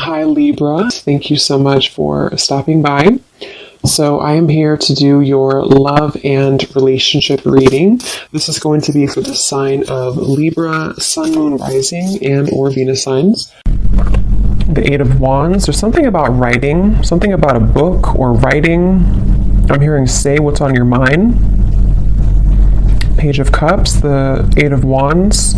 Hi Libra, thank you so much for stopping by. So I am here to do your love and relationship reading. This is going to be for the sign of Libra, Sun, Moon, Rising, and or Venus signs. The Eight of Wands, there's something about writing, something about a book or writing. I'm hearing say what's on your mind. Page of Cups, the Eight of Wands.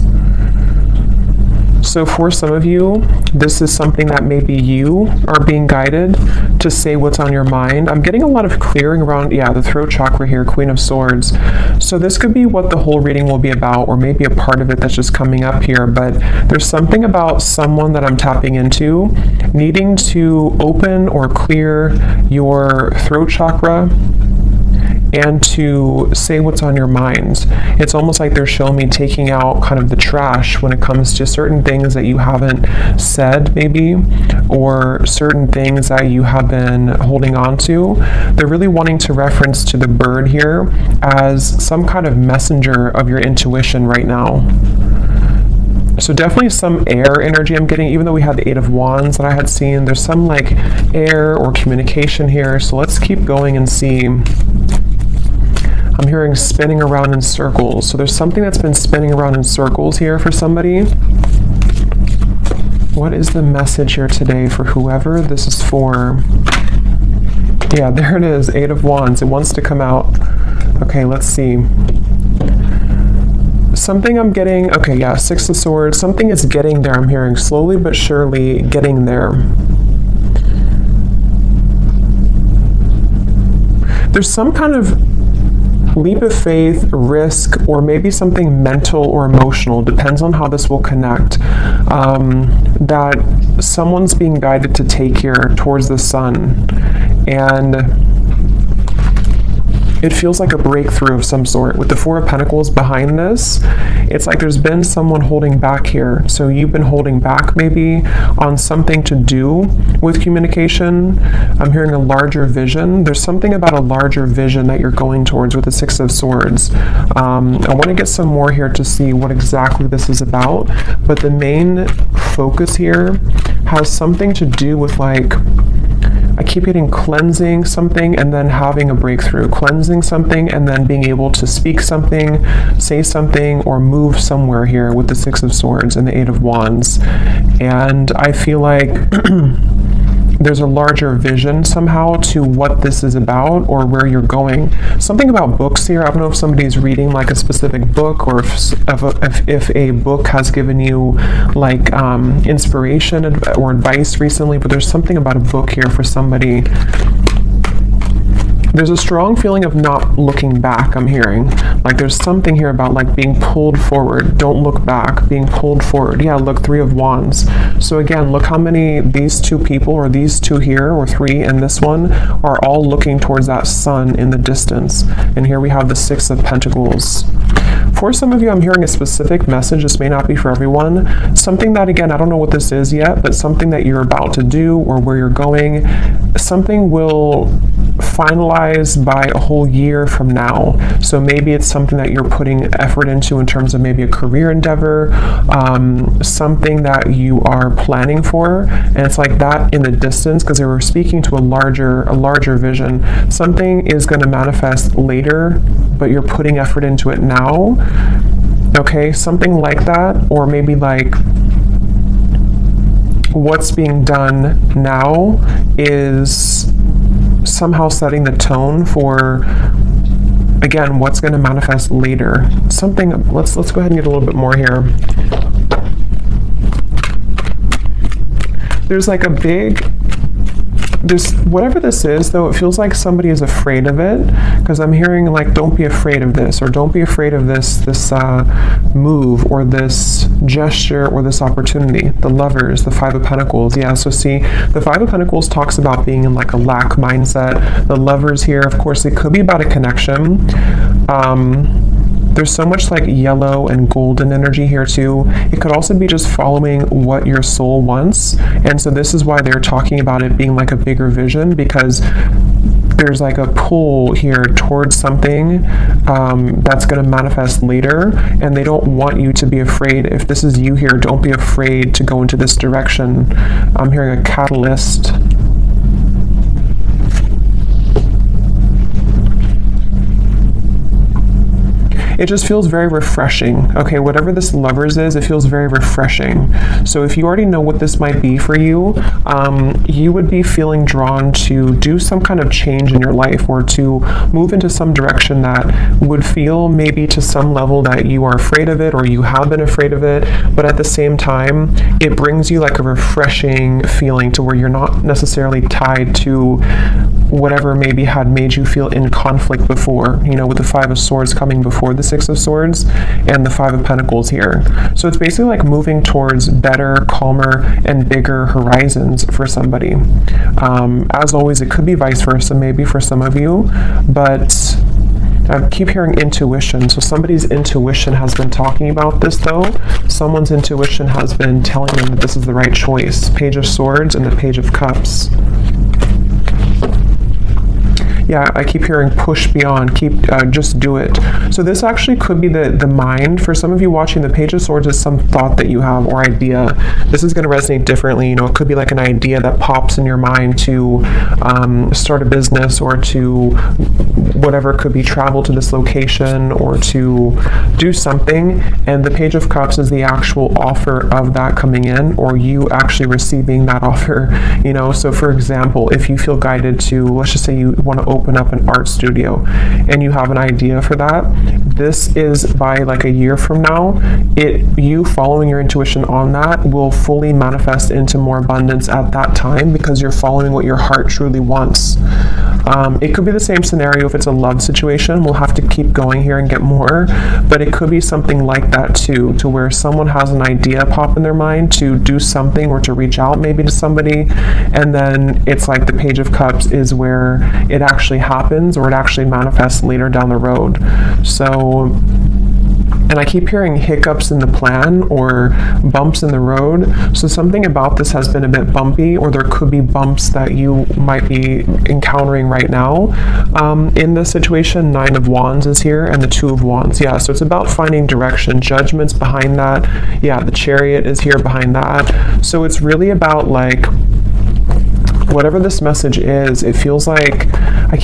So for some of you, this is something that maybe you are being guided to say what's on your mind. I'm getting a lot of clearing around, the throat chakra here, Queen of Swords. So this could be what the whole reading will be about, or maybe a part of it that's just coming up here. But there's something about someone that I'm tapping into, needing to open or clear your throat chakra and to say what's on your mind. It's almost like they're showing me taking out kind of the trash when it comes to certain things that you haven't said maybe, or certain things that you have been holding on to. They're really wanting to reference to the bird here as some kind of messenger of your intuition right now. So definitely some air energy I'm getting, even though we had the Eight of Wands that I had seen. There's some like air or communication here. So let's keep going and see. I'm hearing spinning around in circles. So there's something that's been spinning around in circles here for somebody. What is the message here today for whoever this is for? Yeah, there it is, Eight of Wands. It wants to come out. Okay, let's see. Something I'm getting, okay, yeah, Six of Swords. Something is getting there, I'm hearing. Slowly but surely getting there. There's some kind of leap of faith, risk, or maybe something mental or emotional, depends on how this will connect, that someone's being guided to take here towards the sun. And it feels like a breakthrough of some sort. With the Four of Pentacles behind this, it's like there's been someone holding back here. So you've been holding back maybe on something to do with communication. I'm hearing a larger vision. There's something about a larger vision that you're going towards with the Six of Swords. I want to get some more here to see what exactly this is about. But the main focus here has something to do with like, I keep getting cleansing something and then having a breakthrough, cleansing something and then being able to speak something, say something, or move somewhere here with the Six of Swords and the Eight of Wands. And I feel like there's a larger vision somehow to what this is about or where you're going. Something about books here. I don't know if somebody's reading like a specific book, or if a book has given you like inspiration or advice recently, but there's something about a book here for somebody. There's a strong feeling of not looking back, I'm hearing. Like there's something here about like being pulled forward. Don't look back, being pulled forward. Yeah, look, Three of Wands. So again, look how many these two people, or these two here, or three and this one, are all looking towards that sun in the distance. And here we have the Six of Pentacles. For some of you, I'm hearing a specific message. This may not be for everyone. Something that, again, I don't know what this is yet, but something that you're about to do or where you're going. Something will finalize by a whole year from now. So maybe it's something that you're putting effort into in terms of maybe a career endeavor, something that you are planning for, and it's like that in the distance, because they were speaking to a larger vision. Something is going to manifest later, but you're putting effort into it now. Okay, something like that, or maybe like what's being done now is somehow setting the tone for, again, what's going to manifest later. Something, let's go ahead and get a little bit more here. There's like a big, whatever this is though, it feels like somebody is afraid of it, because I'm hearing like, don't be afraid of this, or don't be afraid of this move, or this gesture, or this opportunity. The Lovers, the Five of Pentacles. Yeah, so see, the Five of Pentacles talks about being in like a lack mindset. The Lovers here, of course, it could be about a connection. There's so much like yellow and golden energy here too. It could also be just following what your soul wants. And so this is why they're talking about it being like a bigger vision, because there's like a pull here towards something that's going to manifest later, and they don't want you to be afraid. If this is you here, don't be afraid to go into this direction. I'm hearing a catalyst. It just feels very refreshing. Okay, whatever this Lovers is, it feels very refreshing. So if you already know what this might be for you, you would be feeling drawn to do some kind of change in your life, or to move into some direction that would feel maybe to some level that you are afraid of it, or you have been afraid of it, but at the same time, it brings you like a refreshing feeling to where you're not necessarily tied to whatever maybe had made you feel in conflict before, you know, with the Five of Swords coming before the Six of Swords and the Five of Pentacles here. So it's basically like moving towards better, calmer, and bigger horizons for somebody. As always, it could be vice versa, maybe for some of you, but I keep hearing intuition. So somebody's intuition has been talking about this though. Someone's intuition has been telling them that this is the right choice. Page of Swords and the Page of Cups. Yeah, I keep hearing push beyond, just do it. So this actually could be the mind. For some of you watching, the Page of Swords is some thought that you have or idea. This is going to resonate differently. You know, it could be like an idea that pops in your mind to start a business, or to whatever, it could be travel to this location, or to do something. And the Page of Cups is the actual offer of that coming in, or you actually receiving that offer. You know, so for example, if you feel guided to, let's just say you want to open up an art studio and you have an idea for that, this is by like a year from now, you following your intuition on that will fully manifest into more abundance at that time, because you're following what your heart truly wants. It could be the same scenario if it's a love situation. We'll have to keep going here and get more, but it could be something like that too, to where someone has an idea pop in their mind to do something, or to reach out maybe to somebody, and then it's like the Page of Cups is where it actually happens, or it actually manifests later down the road. So, and I keep hearing hiccups in the plan, or bumps in the road. So something about this has been a bit bumpy, or there could be bumps that you might be encountering right now. In this situation, Nine of Wands is here, and the Two of Wands. Yeah, so it's about finding direction. Judgment's behind that. Yeah, the Chariot is here behind that. So it's really about like, whatever this message is, it feels like, I'm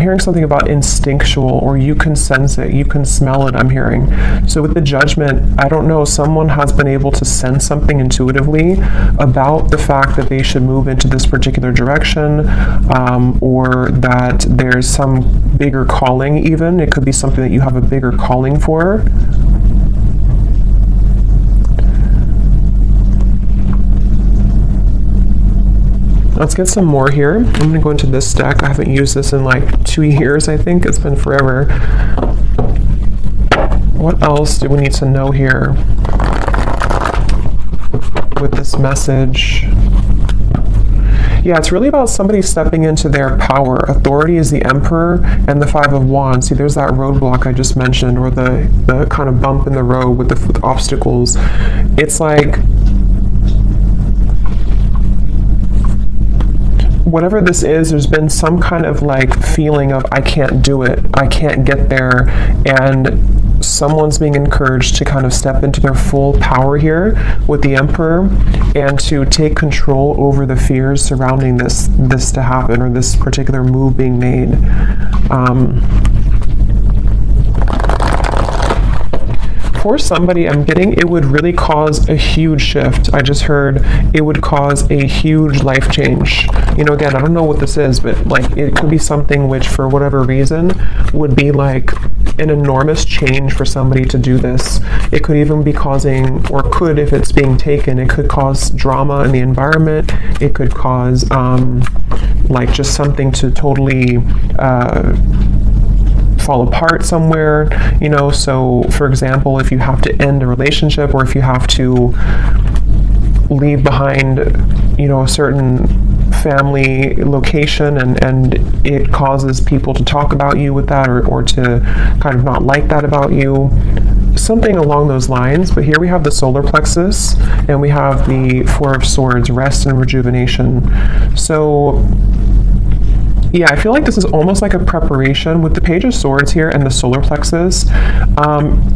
hearing something about instinctual, or you can sense it, you can smell it, I'm hearing. So with the Judgment, I don't know, someone has been able to sense something intuitively about the fact that they should move into this particular direction, or that there's some bigger calling even. It could be something that you have a bigger calling for. Let's get some more here. I'm going to go into this deck. I haven't used this in like 2 years, I think. It's been forever. What else do we need to know here with this message? Yeah, it's really about somebody stepping into their power. Authority is the Emperor and the Five of Wands. See, there's that roadblock I just mentioned, or the kind of bump in the road with the obstacles. It's like, whatever this is, there's been some kind of like feeling of, I can't do it, I can't get there, and someone's being encouraged to kind of step into their full power here with the Emperor, and to take control over the fears surrounding this to happen, or this particular move being made. For somebody, I'm getting it would really cause a huge shift. I just heard it would cause a huge life change. You know, again, I don't know what this is, but like it could be something which, for whatever reason, would be like an enormous change for somebody to do this. It could even be causing, or could, if it's being taken, it could cause drama in the environment. It could cause like just something to totally fall apart somewhere, you know. So for example, if you have to end a relationship, or if you have to leave behind, you know, a certain family location, and it causes people to talk about you with that, or to kind of not like that about you, something along those lines. But here we have the solar plexus, and we have the Four of Swords, rest and rejuvenation. So Yeah, I feel like this is almost like a preparation with the Page of Swords here and the solar plexus.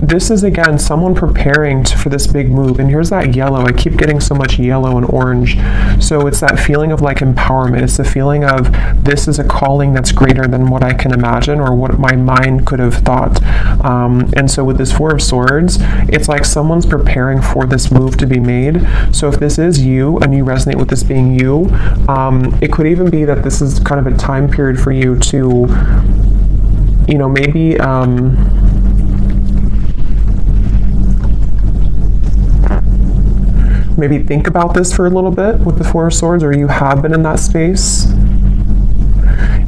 This is, again, someone preparing for this big move. And here's that yellow. I keep getting so much yellow and orange. So it's that feeling of like empowerment. It's the feeling of this is a calling that's greater than what I can imagine or what my mind could have thought. And so with this Four of Swords, it's like someone's preparing for this move to be made. So if this is you and you resonate with this being you, it could even be that this is kind of a time period for you to, you know, maybe maybe think about this for a little bit with the Four of Swords, or you have been in that space.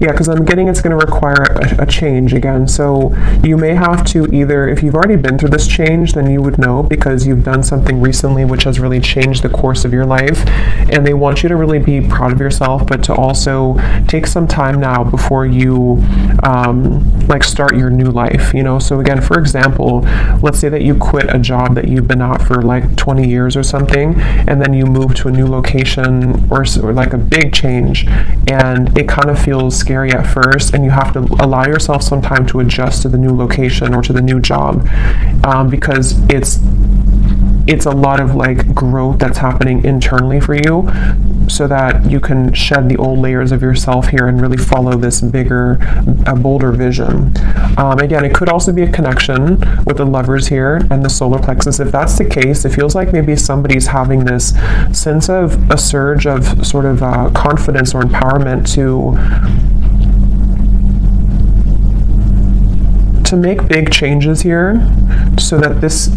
Yeah, because I'm getting it's going to require a change again. So you may have to either, if you've already been through this change, then you would know because you've done something recently which has really changed the course of your life. And they want you to really be proud of yourself, but to also take some time now before you like start your new life, you know? So again, for example, let's say that you quit a job that you've been at for like 20 years or something, and then you move to a new location or like a big change, and it kind of feels scary at first, and you have to allow yourself some time to adjust to the new location or to the new job, because it's a lot of like growth that's happening internally for you, so that you can shed the old layers of yourself here and really follow this bigger, bolder vision. Again, it could also be a connection with the Lovers here and the solar plexus. If that's the case, it feels like maybe somebody's having this sense of a surge of sort of confidence or empowerment to make big changes here so that this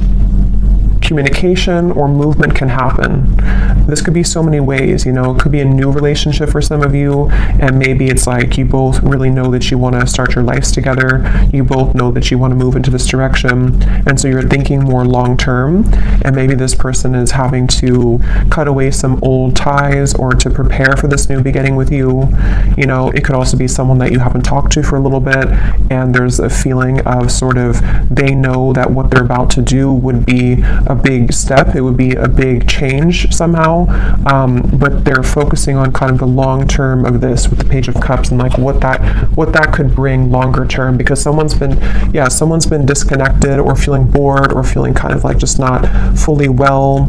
communication or movement can happen. This could be so many ways, you know. It could be a new relationship for some of you, and maybe it's like you both really know that you want to start your lives together. You both know that you want to move into this direction, and so you're thinking more long term, and maybe this person is having to cut away some old ties or to prepare for this new beginning with you. You know, it could also be someone that you haven't talked to for a little bit, and there's a feeling of sort of they know that what they're about to do would be a big step. It would be a big change somehow, but they're focusing on kind of the long term of this with the Page of Cups and like what that could bring longer term, because someone's been disconnected or feeling bored or feeling kind of like just not fully well.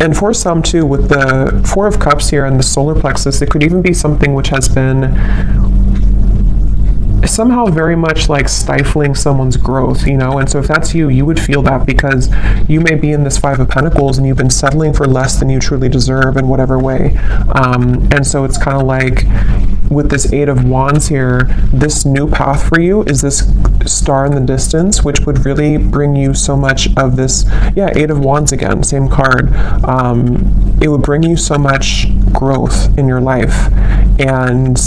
And for some too, with the Four of Cups here and the solar plexus, it could even be something which has been somehow very much like stifling someone's growth, you know. And so if that's you, you would feel that, because you may be in this Five of Pentacles and you've been settling for less than you truly deserve in whatever way. And so it's kind of like with this Eight of Wands here, this new path for you is this star in the distance, which would really bring you so much of this, Eight of Wands again, same card. It would bring you so much growth in your life. And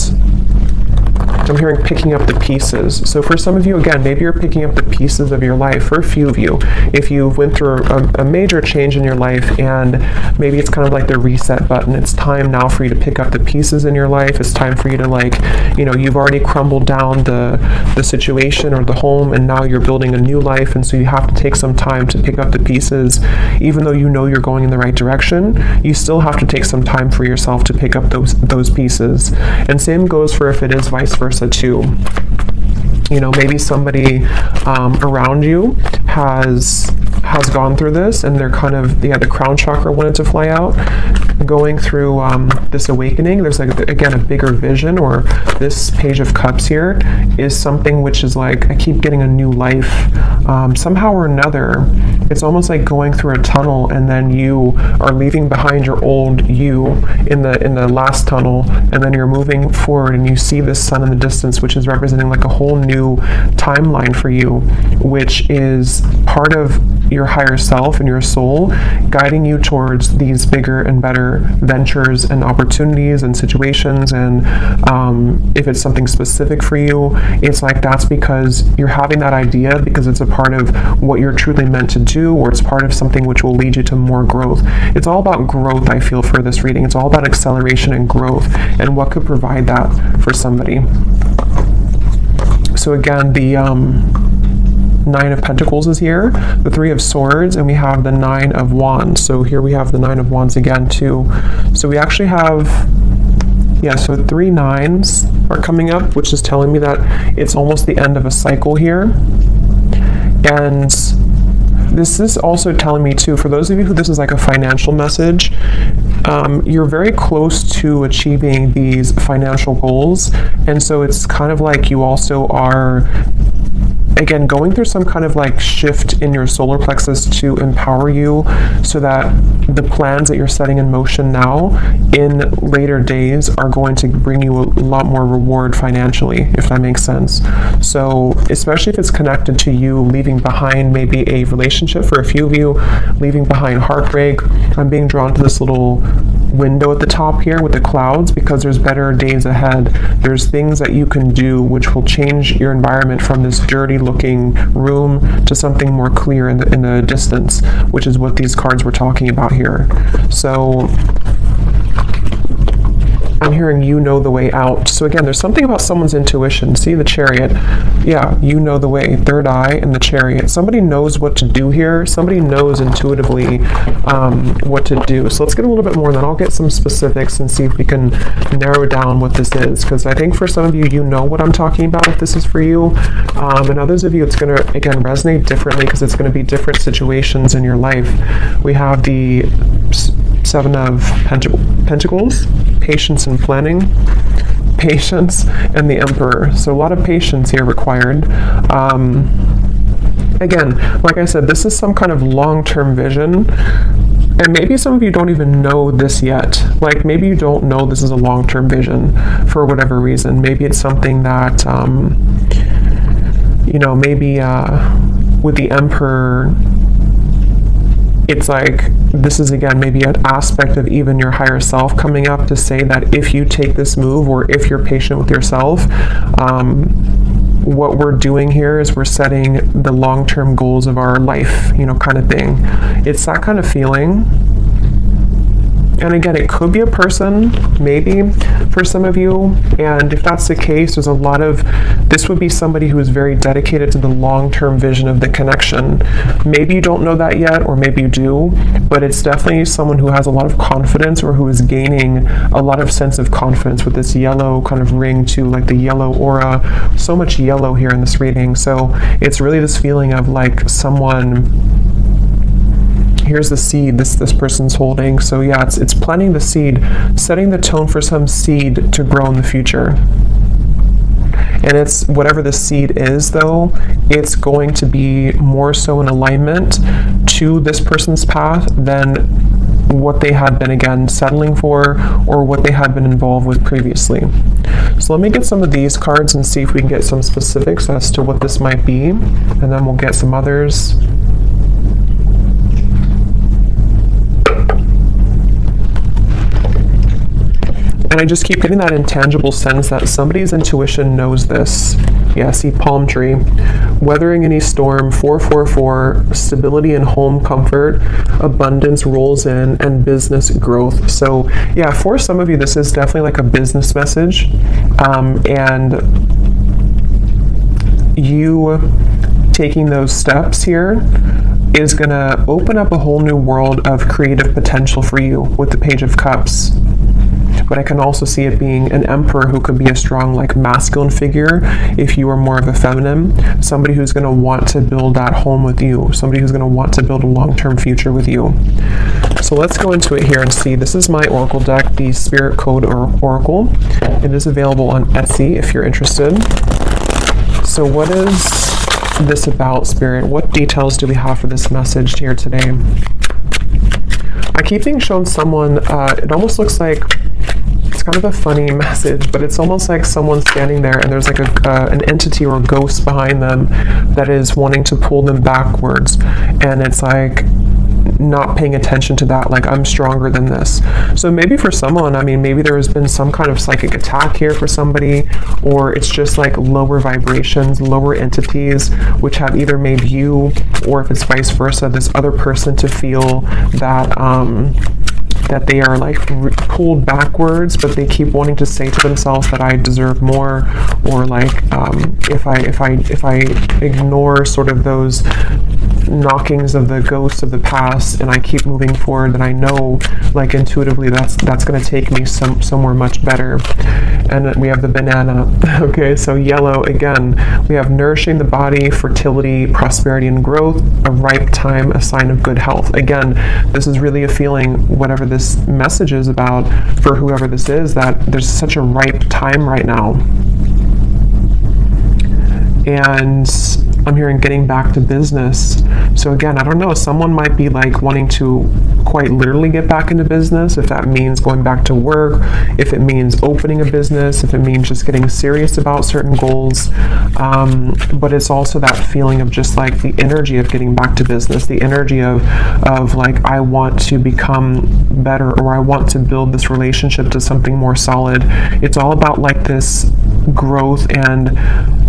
I'm hearing picking up the pieces. So for some of you, again, maybe you're picking up the pieces of your life. For a few of you, if you went through a major change in your life and maybe it's kind of like the reset button, it's time now for you to pick up the pieces in your life. It's time for you to, like, you know, you've already crumbled down the situation or the home, and now you're building a new life, and so you have to take some time to pick up the pieces. Even though you know you're going in the right direction, you still have to take some time for yourself to pick up those pieces. And same goes for if it is vice versa too. You know, maybe somebody around you has gone through this, and they're kind of, the crown chakra wanted to fly out, going through this awakening. There's like, again, a bigger vision, or this Page of Cups here is something which is like, I keep getting a new life somehow or another. It's almost like going through a tunnel, and then you are leaving behind your old you in the last tunnel, and then you're moving forward, and you see this sun in the distance, which is representing like a whole new timeline for you, which is part of your higher self and your soul guiding you towards these bigger and better ventures and opportunities and situations. And if it's something specific for you, it's like that's because you're having that idea because it's a part of what you're truly meant to do, or it's part of something which will lead you to more growth. It's all about growth, I feel, for this reading. It's all about acceleration and growth, and what could provide that for somebody. So again, Nine of Pentacles is here, the Three of Swords, and we have the Nine of Wands. So here we have the Nine of Wands again too. So we actually have, yeah, so 3 nines are coming up, which is telling me that it's almost the end of a cycle here. And this is also telling me too, for those of you who this is like a financial message, you're very close to achieving these financial goals. And so it's kind of like you also are, again, going through some kind of like shift in your solar plexus to empower you so that the plans that you're setting in motion now in later days are going to bring you a lot more reward financially, if that makes sense. So especially if it's connected to you leaving behind maybe a relationship, for a few of you, leaving behind heartbreak. I'm being drawn to this little window at the top here with the clouds because there's better days ahead. There's things that you can do which will change your environment from this dirty looking room to something more clear in the distance, which is what these cards were talking about here. So I'm hearing you know the way out. So again, there's something about someone's intuition. See the Chariot. Yeah, you know the way. Third eye and the Chariot. Somebody knows what to do here. Somebody knows intuitively what to do. So let's get a little bit more, and then I'll get some specifics and see if we can narrow down what this is. Because I think for some of you, you know what I'm talking about if this is for you. And others of you, it's going to, again, resonate differently because it's going to be different situations in your life. We have the Seven of Pentacles, patience and planning, patience, and the Emperor. So a lot of patience here required. Again, like I said, this is some kind of long-term vision. And maybe some of you don't even know this yet. Like maybe you don't know this is a long-term vision for whatever reason. Maybe it's something that, you know, maybe with the Emperor, it's like this is again maybe an aspect of even your higher self coming up to say that if you take this move, or if you're patient with yourself, what we're doing here is we're setting the long-term goals of our life, you know, kind of thing. It's that kind of feeling. And again, it could be a person, maybe, for some of you. And if that's the case, there's a lot of, this would be somebody who is very dedicated to the long-term vision of the connection. Maybe you don't know that yet, or maybe you do, but it's definitely someone who has a lot of confidence, or who is gaining a lot of sense of confidence with this yellow kind of ring too, like the yellow aura. So much yellow here in this reading. So it's really this feeling of like someone, here's the seed this person's holding. So yeah, it's planting the seed, setting the tone for some seed to grow in the future. And it's whatever the seed is though, it's going to be more so in alignment to this person's path than what they had been, again, settling for, or what they had been involved with previously. So let me get some of these cards and see if we can get some specifics as to what this might be, and then we'll get some others. And I just keep getting that intangible sense that somebody's intuition knows this. Yeah, see palm tree. Weathering any storm, 444, stability and home comfort, abundance rolls in, and business growth. So yeah, for some of you, this is definitely like a business message. And you taking those steps here is gonna open up a whole new world of creative potential for you with the Page of Cups. But I can also see it being an Emperor who could be a strong, like, masculine figure if you are more of a feminine. Somebody who's going to want to build that home with you. Somebody who's going to want to build a long-term future with you. So let's go into it here and see. This is my Oracle deck, the Spirit Code Oracle. It is available on Etsy if you're interested. So what is this about, Spirit? What details do we have for this message here today? I keep being shown someone, it almost looks like, it's kind of a funny message, but it's almost like someone standing there and there's like an entity or a ghost behind them that is wanting to pull them backwards. And it's like not paying attention to that, like, I'm stronger than this. So maybe for someone, I mean, maybe there has been some kind of psychic attack here for somebody, or it's just like lower vibrations, lower entities, which have either made you, or if it's vice versa, this other person to feel that that they are like pulled backwards, but they keep wanting to say to themselves that I deserve more, or like if I ignore sort of those knockings of the ghosts of the past and I keep moving forward, then I know like intuitively that's going to take me somewhere much better. And we have the banana. Okay, so yellow again, we have nourishing the body, fertility, prosperity and growth, a ripe time, a sign of good health. Again, this is really a feeling, whatever this message is about for whoever this is, that there's such a ripe time right now. And I'm hearing getting back to business. So again, I don't know, someone might be like wanting to quite literally get back into business, if that means going back to work, if it means opening a business, if it means just getting serious about certain goals. But it's also that feeling of just like the energy of getting back to business, the energy of like, I want to become better, or I want to build this relationship to something more solid. It's all about like this growth, and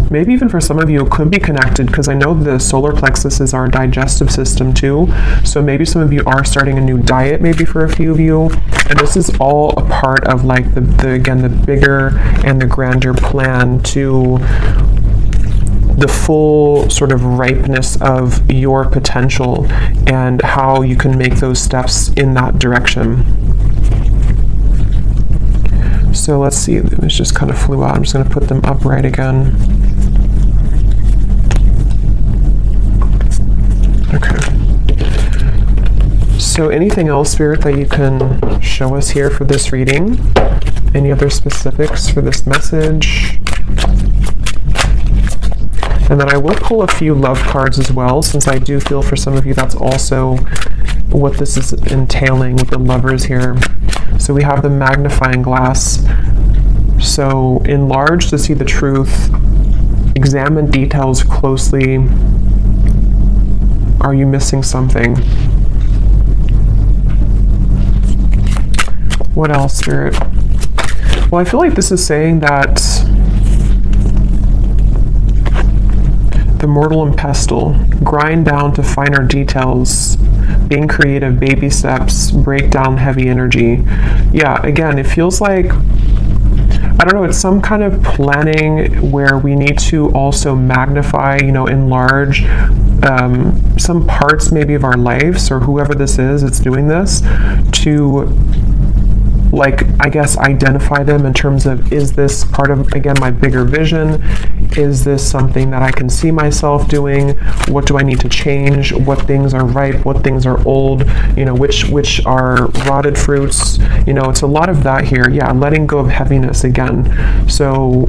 maybe even for some of you it could be connected, because I know the solar plexus is our digestive system too. So maybe some of you are starting a new diet, maybe for a few of you, and this is all a part of like the bigger and the grander plan to the full sort of ripeness of your potential and how you can make those steps in that direction. So let's see, it just kind of flew out. I'm just going to put them upright again. Okay. So anything else, Spirit, that you can show us here for this reading? Any other specifics for this message? And then I will pull a few love cards as well, since I do feel for some of you that's also what this is entailing with the lovers here. So we have the magnifying glass. So enlarge to see the truth. Examine details closely. Are you missing something? What else, Spirit? Well, I feel like this is saying that the mortal and pestle, grind down to finer details, being creative, baby steps, break down heavy energy. Yeah, again, it feels like, I don't know, it's some kind of planning where we need to also magnify, enlarge some parts maybe of our lives, or whoever this is that's doing this, to like, I guess, identify them in terms of, is this part of, again, my bigger vision? Is this something that I can see myself doing? What do I need to change? What things are ripe? What things are old? Which are rotted fruits? It's a lot of that here. Yeah, letting go of heaviness again. So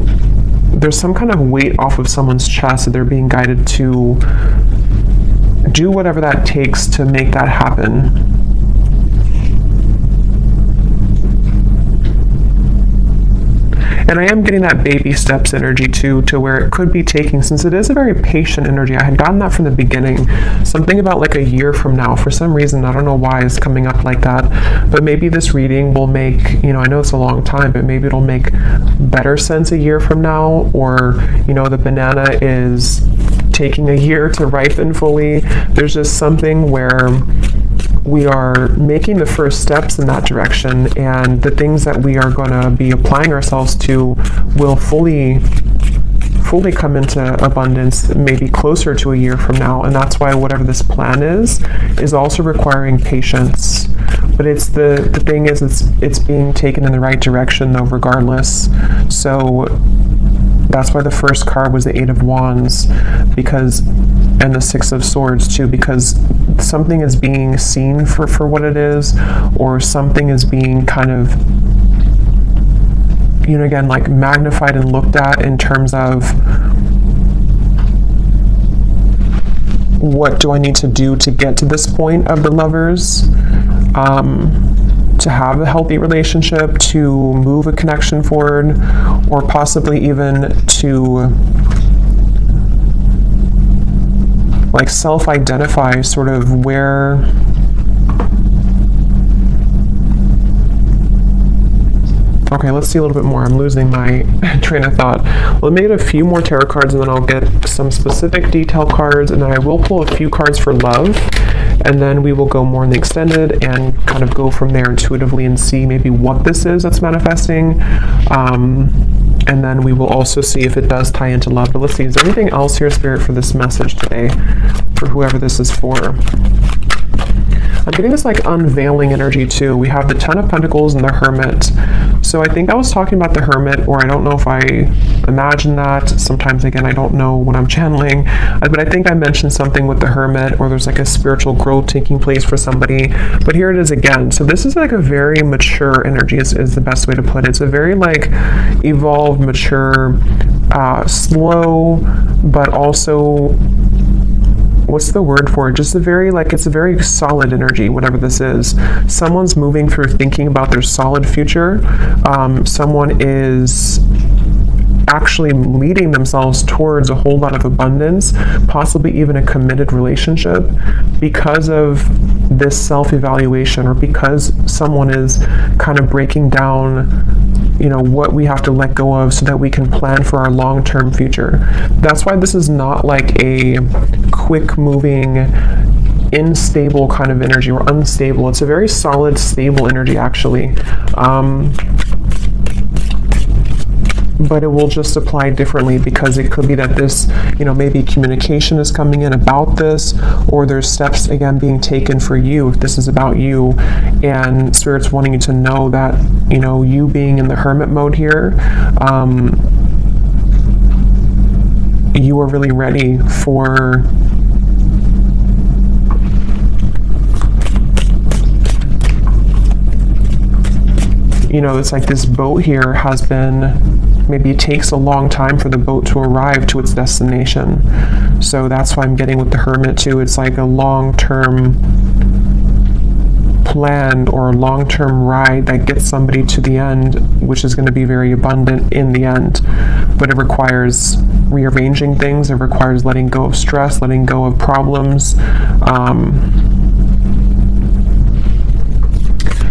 there's some kind of weight off of someone's chest that they're being guided to do whatever that takes to make that happen. And I am getting that baby steps energy too, to where it could be taking, since it is a very patient energy. I had gotten that from the beginning. Something about like a year from now. For some reason, I don't know why it's coming up like that. But maybe this reading will make, I know it's a long time, but maybe it'll make better sense a year from now. Or, the banana is taking a year to ripen fully. There's just something where we are making the first steps in that direction, and the things that we are going to be applying ourselves to will fully come into abundance maybe closer to a year from now. And that's why whatever this plan is also requiring patience. But it's the thing is, it's being taken in the right direction though, regardless. So that's why the first card was the Eight of Wands, and the Six of Swords too, because something is being seen for what it is, or something is being kind of, again, like magnified and looked at in terms of, what do I need to do to get to this point of the lovers? To have a healthy relationship, to move a connection forward, or possibly even to like self-identify sort of where okay, let's see a little bit more. I'm losing my train of thought. Let me get a few more tarot cards, and then I'll get some specific detail cards, and then I will pull a few cards for love, and then we will go more in the extended and kind of go from there intuitively and see maybe what this is that's manifesting. And then we will also see if it does tie into love. But let's see, is there anything else here, Spirit, for this message today, for whoever this is for? I'm getting this like unveiling energy too. We have the Ten of Pentacles and the Hermit. So I think I was talking about the Hermit, or I don't know if I imagine that. Sometimes, again, I don't know what I'm channeling. But I think I mentioned something with the Hermit, or there's like a spiritual growth taking place for somebody. But here it is again. So this is like a very mature energy is the best way to put it. It's a very like evolved, mature, slow, but also, what's the word for it? Just a very, like, it's a very solid energy, whatever this is. Someone's moving through thinking about their solid future. Someone is actually leading themselves towards a whole lot of abundance, possibly even a committed relationship, because of this self-evaluation, or because someone is kind of breaking down, you know, what we have to let go of so that we can plan for our long-term future. That's why this is not like a quick moving, unstable kind of energy, or unstable. It's a very solid, stable energy, actually. But it will just apply differently, because it could be that this, you know, maybe communication is coming in about this, or there's steps, again, being taken for you if this is about you, and Spirit's wanting you to know that, you know, you being in the Hermit mode here, you are really ready for you know, it's like this boat here has been, maybe it takes a long time for the boat to arrive to its destination. So that's why I'm getting with the Hermit too. It's like a long-term plan, or a long-term ride that gets somebody to the end, which is going to be very abundant in the end. But it requires rearranging things. It requires letting go of stress, letting go of problems.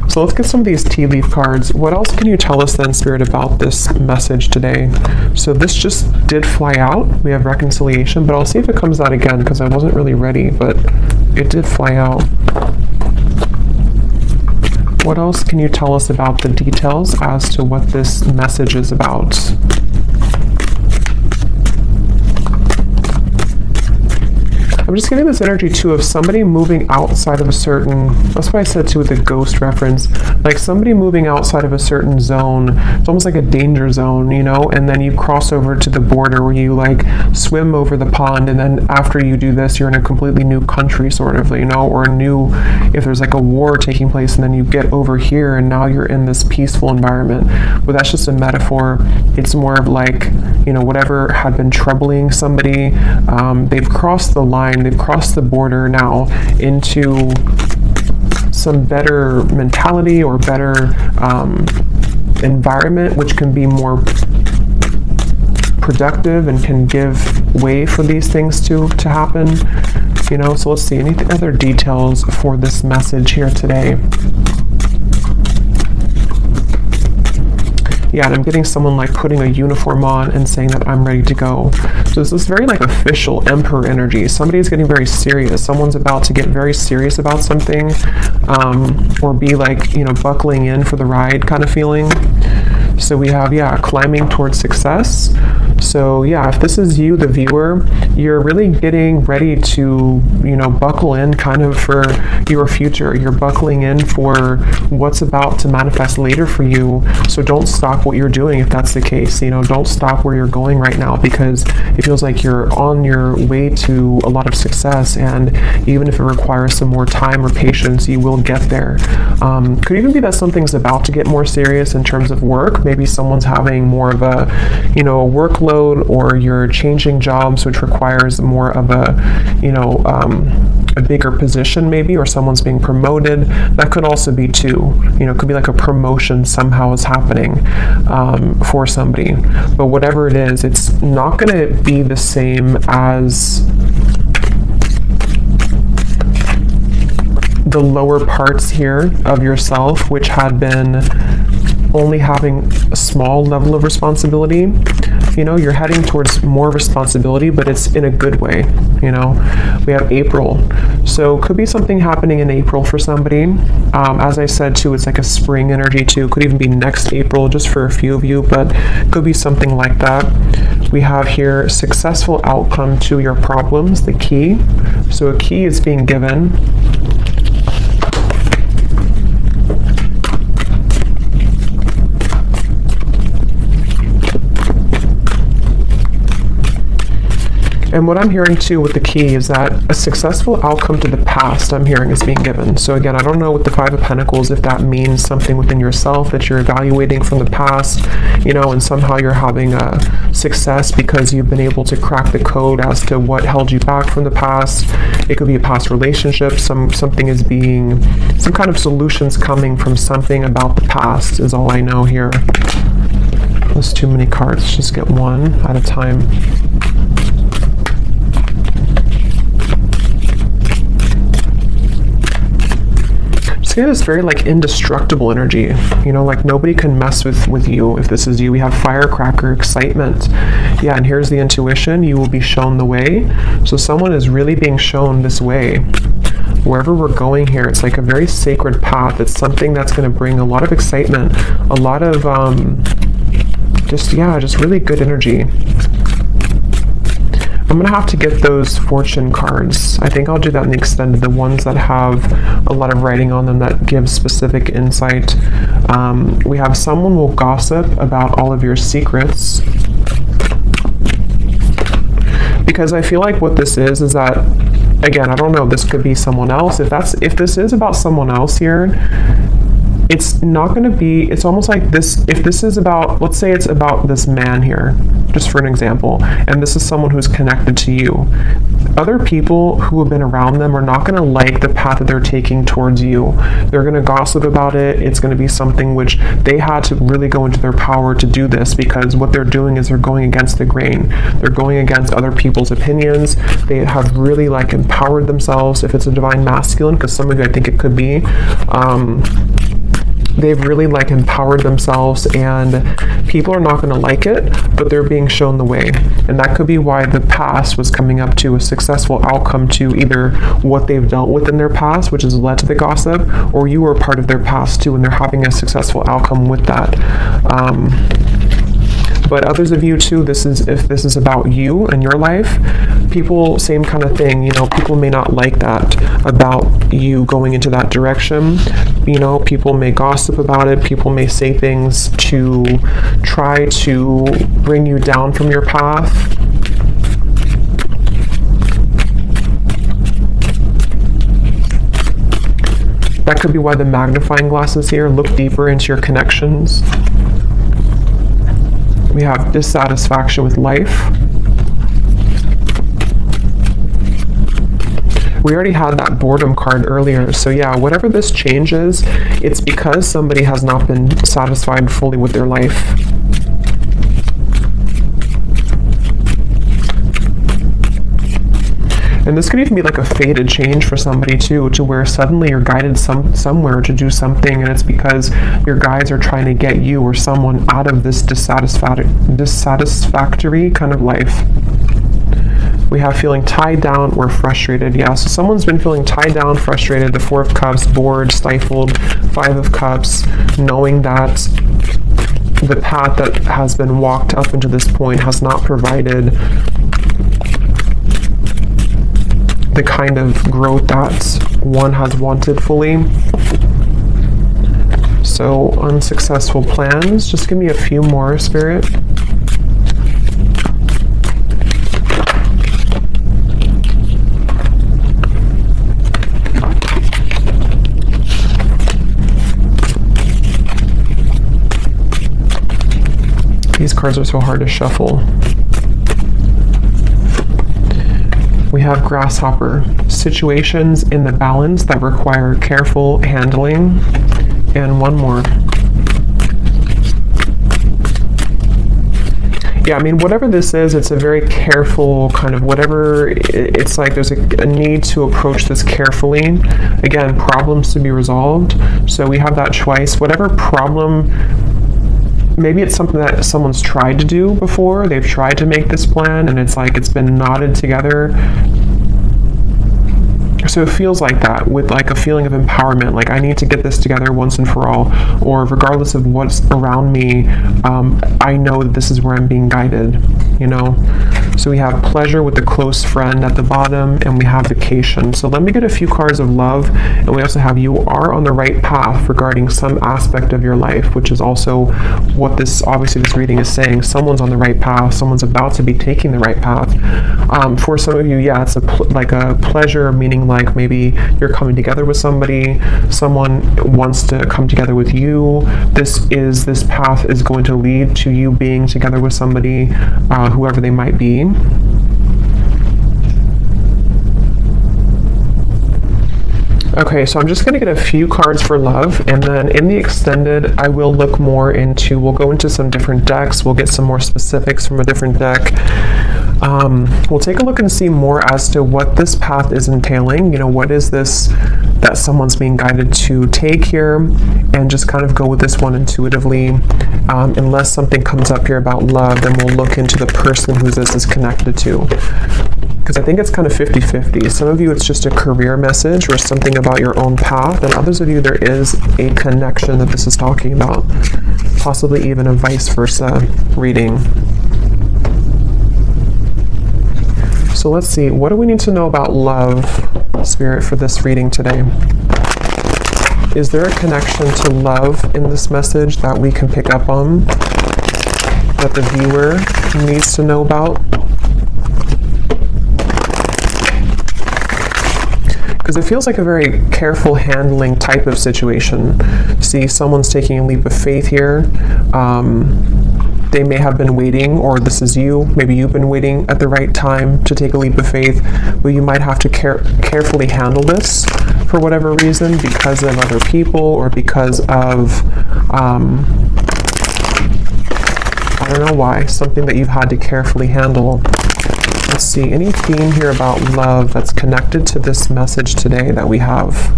So let's get some of these tea leaf cards. What else can you tell us then, Spirit, about this message today? So this just did fly out. We have reconciliation, but I'll see if it comes out again, because I wasn't really ready, but it did fly out. What else can you tell us about the details as to what this message is about? I'm just getting this energy too of somebody moving outside of a certain, that's why I said too with the ghost reference, like somebody moving outside of a certain zone. It's almost like a danger zone, you know, and then you cross over to the border where you like swim over the pond, and then after you do this, you're in a completely new country sort of, you know, or a new, if there's like a war taking place, and then you get over here and now you're in this peaceful environment. But that's just a metaphor. It's more of like, you know, whatever had been troubling somebody, they've crossed the line, they've crossed the border now into some better mentality, or better environment, which can be more productive and can give way for these things to happen, you know. So let's see, any other details for this message here today? Yeah, and I'm getting someone like putting a uniform on and saying that I'm ready to go. So this is very like official emperor energy. Somebody's getting very serious. Someone's about to get very serious about something, or be like, you know, buckling in for the ride kind of feeling. So we have, yeah, climbing towards success. So yeah, if this is you, the viewer, you're really getting ready to, you know, buckle in kind of for your future. You're buckling in for what's about to manifest later for you. So don't stop what you're doing if that's the case. You know, don't stop where you're going right now, because it feels like you're on your way to a lot of success, and even if it requires some more time or patience, you will get there. Could even be that something's about to get more serious in terms of work. Maybe someone's having more of a, you know, a workload, or you're changing jobs, which requires more of a, you know, a bigger position maybe, or someone's being promoted. That could also be too, you know, it could be like a promotion somehow is happening for somebody. But whatever it is, it's not going to be the same as the lower parts here of yourself, which had been only having a small level of responsibility. You know, you're heading towards more responsibility, but it's in a good way. You know, we have April. So could be something happening in April for somebody. As I said too, it's like a spring energy too. Could even be next April just for a few of you, but could be something like that. We have here successful outcome to your problems, the key. So a key is being given. And what I'm hearing too with the key is that a successful outcome to the past, I'm hearing, is being given. So again, I don't know with the Five of Pentacles if that means something within yourself that you're evaluating from the past, you know, and somehow you're having a success because you've been able to crack the code as to what held you back from the past. It could be a past relationship. Something is being, some kind of solutions coming from something about the past is all I know here. There's too many cards. Let's just get one at a time. Yeah, it's very like indestructible energy, you know, like nobody can mess with you if this is you. We have firecracker, excitement. Yeah, and here's the intuition. You will be shown the way. So someone is really being shown this way. Wherever we're going here, it's like a very sacred path. It's something that's going to bring a lot of excitement, a lot of just really good energy. I'm going to have to get those fortune cards. I think I'll do that in the extended, the ones that have a lot of writing on them that give specific insight. We have someone will gossip about all of your secrets. Because I feel like what this is that, again, I don't know, this could be someone else. If this is about someone else here, it's not going to be, it's almost like this, if this is about, let's say it's about this man here, just for an example, and this is someone who's connected to you. Other people who have been around them are not going to like the path that they're taking towards you. They're going to gossip about it. It's going to be something which they had to really go into their power to do this, because what they're doing is they're going against the grain. They're going against other people's opinions. They have really like empowered themselves, if it's a divine masculine, because some of you, I think it could be, they've really like empowered themselves, and people are not going to like it, but they're being shown the way. And that could be why the past was coming up to a successful outcome to either what they've dealt with in their past, which has led to the gossip, or you were part of their past too, and they're having a successful outcome with that. But others of you too, if this is about you and your life, people, same kind of thing, you know, people may not like that about you going into that direction. You know, people may gossip about it. People may say things to try to bring you down from your path. That could be why the magnifying glass is here. Look deeper into your connections. We have dissatisfaction with life. We already had that boredom card earlier. So yeah, whatever this changes, it's because somebody has not been satisfied fully with their life. And this could even be like a fated change for somebody too, to where suddenly you're guided somewhere to do something, and it's because your guides are trying to get you or someone out of this dissatisfactory kind of life. We have feeling tied down or frustrated. Yeah, so someone's been feeling tied down, frustrated. The Four of Cups, bored, stifled. Five of Cups, knowing that the path that has been walked up into this point has not provided the kind of growth that one has wanted fully. So unsuccessful plans. Just give me a few more, Spirit. These cards are so hard to shuffle. We have Grasshopper, situations in the balance that require careful handling, and one more. Yeah, I mean, whatever this is, it's a very careful kind of whatever, it's like there's a need to approach this carefully. Again, problems to be resolved. So we have that twice. Whatever problem maybe it's something that someone's tried to do before. They've tried to make this plan, and it's like it's been knotted together. So it feels like that, with like a feeling of empowerment, like I need to get this together once and for all, or regardless of what's around me, I know that this is where I'm being guided, you know? So we have pleasure with the close friend at the bottom, and we have vacation. So let me get a few cards of love, and we also have you are on the right path regarding some aspect of your life, which is also what obviously this reading is saying. Someone's on the right path, someone's about to be taking the right path. For some of you, yeah, it's like a pleasure, meaning like maybe you're coming together with somebody, someone wants to come together with you. This path is going to lead to you being together with somebody, whoever they might be. Okay, so I'm just going to get a few cards for love, and then in the extended, I will look more into, we'll go into some different decks, we'll get some more specifics from a different deck. We'll take a look and see more as to what this path is entailing, you know, what is this that someone's being guided to take here, and just kind of go with this one intuitively. Unless something comes up here about love, then we'll look into the person who this is connected to. Because I think it's kind of 50-50. Some of you, it's just a career message or something about your own path, and others of you, there is a connection that this is talking about, possibly even a vice versa reading. So let's see, what do we need to know about love, Spirit, for this reading today? Is there a connection to love in this message that we can pick up on, that the viewer needs to know about? Because it feels like a very careful handling type of situation. See, someone's taking a leap of faith here. They may have been waiting, or this is you. Maybe you've been waiting at the right time to take a leap of faith, but you might have to carefully handle this for whatever reason, because of other people, or because of, I don't know why, something that you've had to carefully handle. Let's see, any theme here about love that's connected to this message today that we have?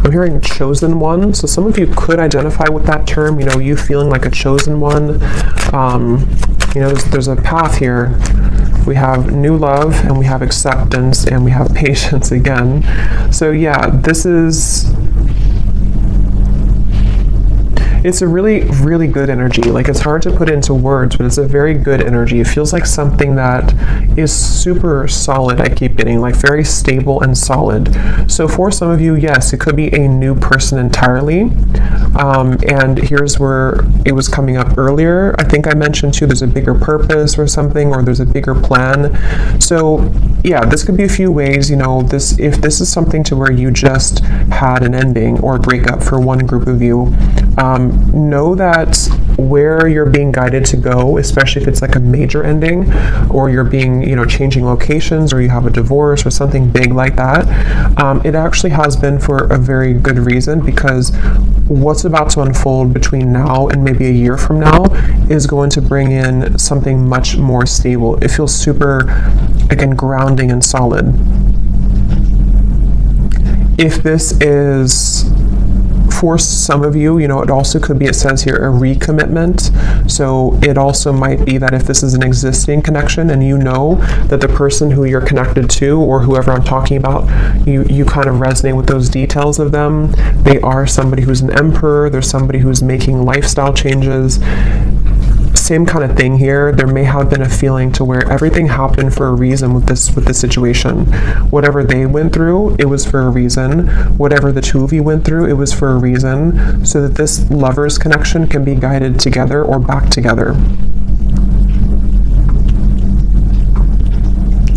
I'm hearing chosen one, so some of you could identify with that term, you know, you feeling like a chosen one. You know, there's a path here. We have new love, and we have acceptance, and we have patience again. So yeah, it's a really, really good energy. Like, it's hard to put into words, but it's a very good energy. It feels like something that is super solid, I keep getting, like very stable and solid. So for some of you, yes, it could be a new person entirely. And here's where it was coming up earlier. I think I mentioned too, there's a bigger purpose or something, or there's a bigger plan. So yeah, this could be a few ways, you know, if this is something to where you just had an ending or a breakup for one group of you, know that where you're being guided to go, especially if it's like a major ending, or you're being, you know, changing locations, or you have a divorce or something big like that, it actually has been for a very good reason, because what's about to unfold between now and maybe a year from now is going to bring in something much more stable. It feels super, again, grounding and solid. If this is for some of you, you know, it also could be, it says here, a recommitment. So it also might be that if this is an existing connection, and you know that the person who you're connected to, or whoever I'm talking about, you kind of resonate with those details of them. They are somebody who's an emperor. They're somebody who's making lifestyle changes. Same kind of thing here. There may have been a feeling to where everything happened for a reason with this situation. Whatever they went through, it was for a reason. Whatever the two of you went through, it was for a reason, so that this lover's connection can be guided together or back together.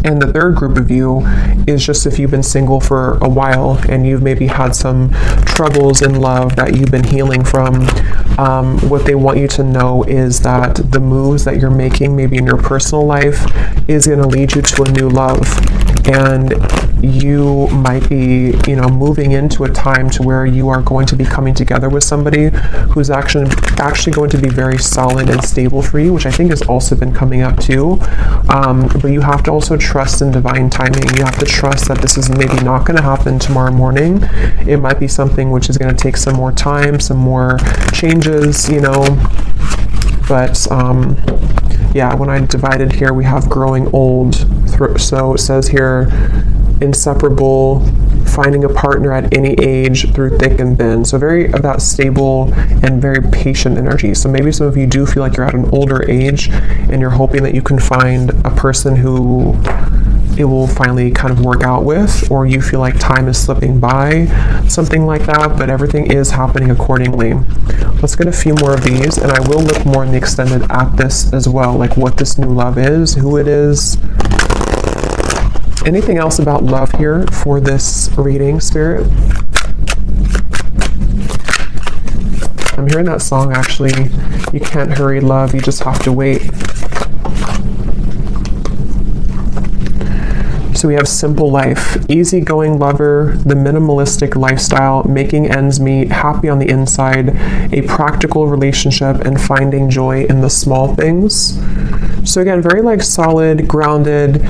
And the third group of you is just if you've been single for a while and you've maybe had some troubles in love that you've been healing from. What they want you to know is that the moves that you're making, maybe in your personal life, is going to lead you to a new love. and you might be, moving into a time to where you are going to be coming together with somebody who's actually going to be very solid and stable for you, which I think has also been coming up too. But you have to also trust in divine timing. You have to trust that this is maybe not going to happen tomorrow morning. It might be something which is going to take some more time, some more changes, but yeah, when I divided here, we have growing old. So it says here, inseparable, finding a partner at any age through thick and thin. So very of that stable and very patient energy. So maybe some of you do feel like you're at an older age and you're hoping that you can find a person who it will finally kind of work out with, or you feel like time is slipping by, something like that, but everything is happening accordingly. Let's get a few more of these, and I will look more in the extended at this as well, like what this new love is, who it is. Anything else about love here for this reading, Spirit? I'm hearing that song, actually. You can't hurry love, you just have to wait. So we have simple life, easygoing lover, the minimalistic lifestyle, making ends meet, happy on the inside, a practical relationship, and finding joy in the small things. So again, very like solid, grounded.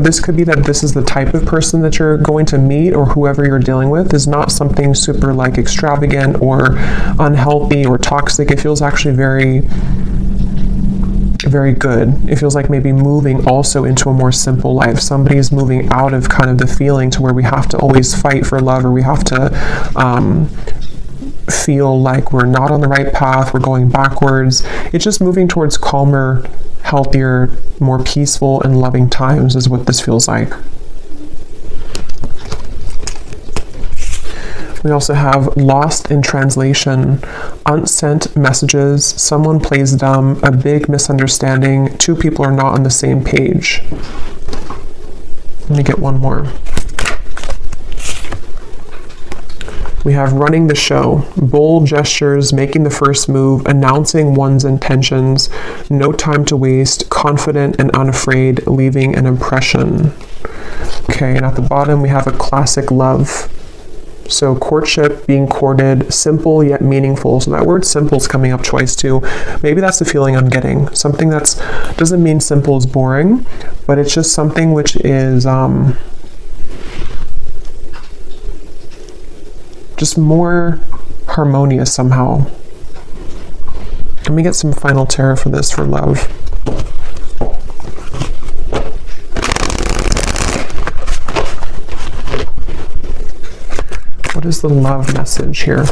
This could be that this is the type of person that you're going to meet, or whoever you're dealing with is not something super like extravagant or unhealthy or toxic. It feels actually very good. It feels like maybe moving also into a more simple life. Somebody's moving out of kind of the feeling to where we have to always fight for love, or we have to feel like we're not on the right path, we're going backwards. It's just moving towards calmer, healthier, more peaceful and loving times is what this feels like. We also have lost in translation, unsent messages, someone plays dumb, a big misunderstanding, two people are not on the same page. Let me get one more. We have running the show, bold gestures, making the first move, announcing one's intentions, no time to waste, confident and unafraid, leaving an impression. Okay, and at the bottom we have a classic love. So courtship, being courted, simple yet meaningful. So that word simple is coming up twice too. Maybe that's the feeling I'm getting. Something that's, doesn't mean simple is boring, but it's just something which is just more harmonious somehow. Let me get some final tarot for this for love. What is the love message here?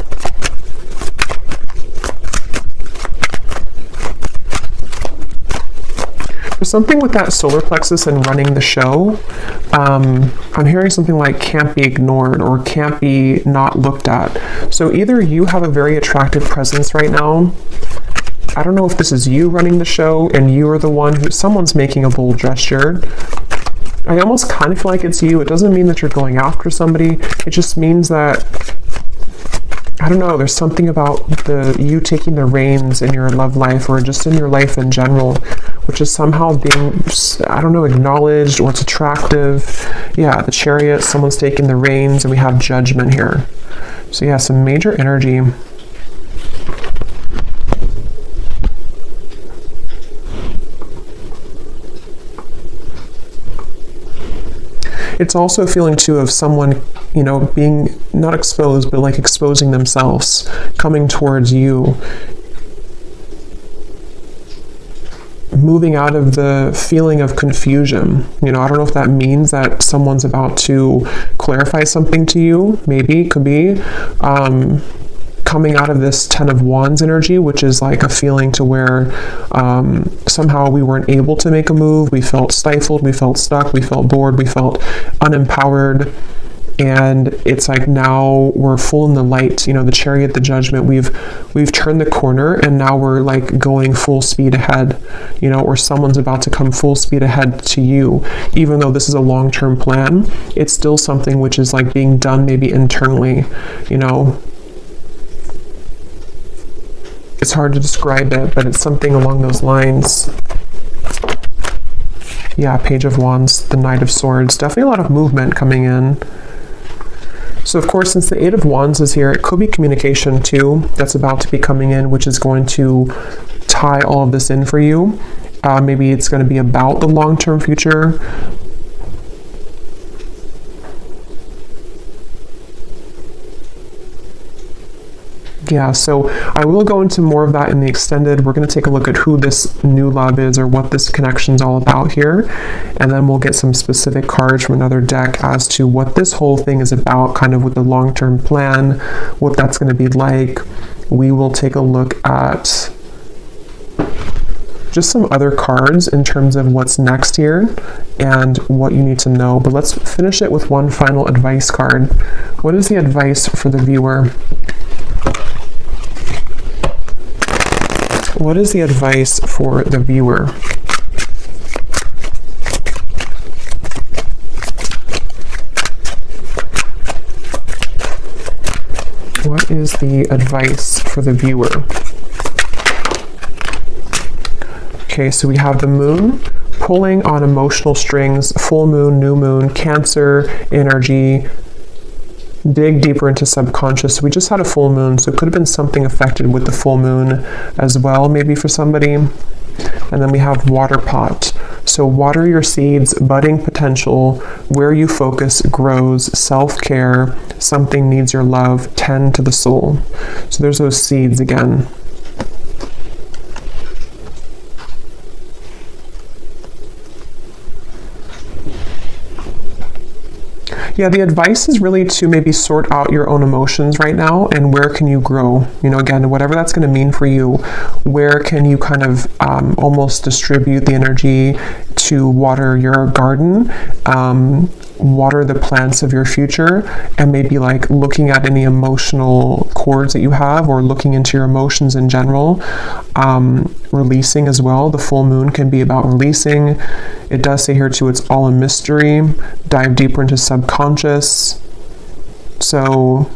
There's something with that solar plexus and running the show. I'm hearing something like can't be ignored or can't be not looked at. So either you have a very attractive presence right now. I don't know if this is you running the show and you are the one who, someone's making a bold gesture. I almost kind of feel like it's you. It doesn't mean that you're going after somebody. It just means that, I don't know, there's something about you taking the reins in your love life or just in your life in general, which is somehow being, I don't know, acknowledged, or it's attractive. Yeah, the Chariot, someone's taking the reins, and we have Judgment here. So yeah, some major energy. It's also a feeling too of someone, being not exposed, but like exposing themselves, coming towards you, moving out of the feeling of confusion. I don't know if that means that someone's about to clarify something to you. Maybe, could be. Coming out of this Ten of Wands energy, which is like a feeling to where somehow we weren't able to make a move. We felt stifled, we felt stuck, we felt bored, we felt unempowered. And it's like now we're full in the light, the Chariot, the Judgment, we've turned the corner, and now we're like going full speed ahead, or someone's about to come full speed ahead to you. Even though this is a long-term plan, it's still something which is like being done maybe internally, It's hard to describe it, but it's something along those lines. Yeah, Page of Wands, the Knight of Swords. Definitely a lot of movement coming in. So of course, since the Eight of Wands is here, it could be communication too that's about to be coming in, which is going to tie all of this in for you. Maybe it's going to be about the long-term future. Yeah, so I will go into more of that in the extended. We're going to take a look at who this new love is or what this connection is all about here. And then we'll get some specific cards from another deck as to what this whole thing is about, kind of with the long-term plan, what that's going to be like. We will take a look at just some other cards in terms of what's next here and what you need to know. But let's finish it with one final advice card. What is the advice for the viewer? What is the advice for the viewer? What is the advice for the viewer? Okay, so we have the moon pulling on emotional strings, full moon, new moon, Cancer energy. Dig deeper into subconscious. So we just had a full moon, so it could have been something affected with the full moon as well, maybe for somebody. And then we have water pot. So water your seeds, budding potential, where you focus grows, self-care, something needs your love, tend to the soul. So there's those seeds again. Yeah, the advice is really to maybe sort out your own emotions right now and where can you grow? You know, again, whatever that's going to mean for you, where can you kind of almost distribute the energy to water your garden, water the plants of your future, and maybe like looking at any emotional cords that you have or looking into your emotions in general. Releasing as well. The full moon can be about releasing. It does say here too, it's all a mystery. Dive deeper into subconscious. So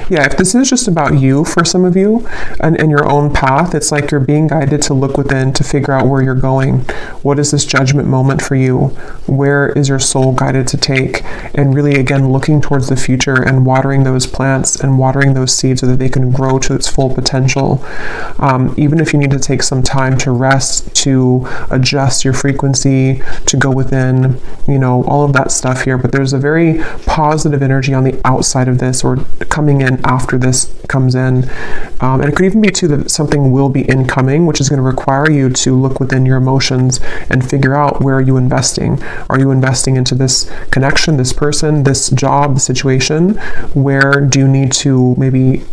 yeah, if this is just about you for some of you and your own path, it's like you're being guided to look within to figure out where you're going. What is this judgment moment for you? Where is your soul guided to take? And really, again, looking towards the future and watering those plants and watering those seeds so that they can grow to its full potential. Even if you need to take some time to rest, to adjust your frequency, to go within, you know, all of that stuff here. But there's a very positive energy on the outside of this or coming in after this comes in. And it could even be too that something will be incoming, which is going to require you to look within your emotions and figure out where are you investing. Are you investing into this connection, this person, this job, the situation? Where do you need to maybe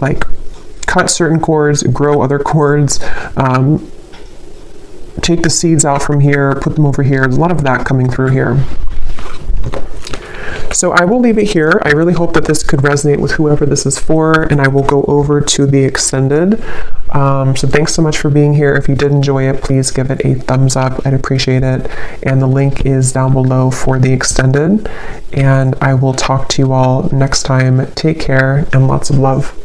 like cut certain cords, grow other cords, take the seeds out from here, put them over here? There's a lot of that coming through here. So I will leave it here. I really hope that this could resonate with whoever this is for, and I will go over to the extended. So thanks so much for being here. If you did enjoy it, please give it a thumbs up. I'd appreciate it. And the link is down below for the extended. And I will talk to you all next time. Take care and lots of love.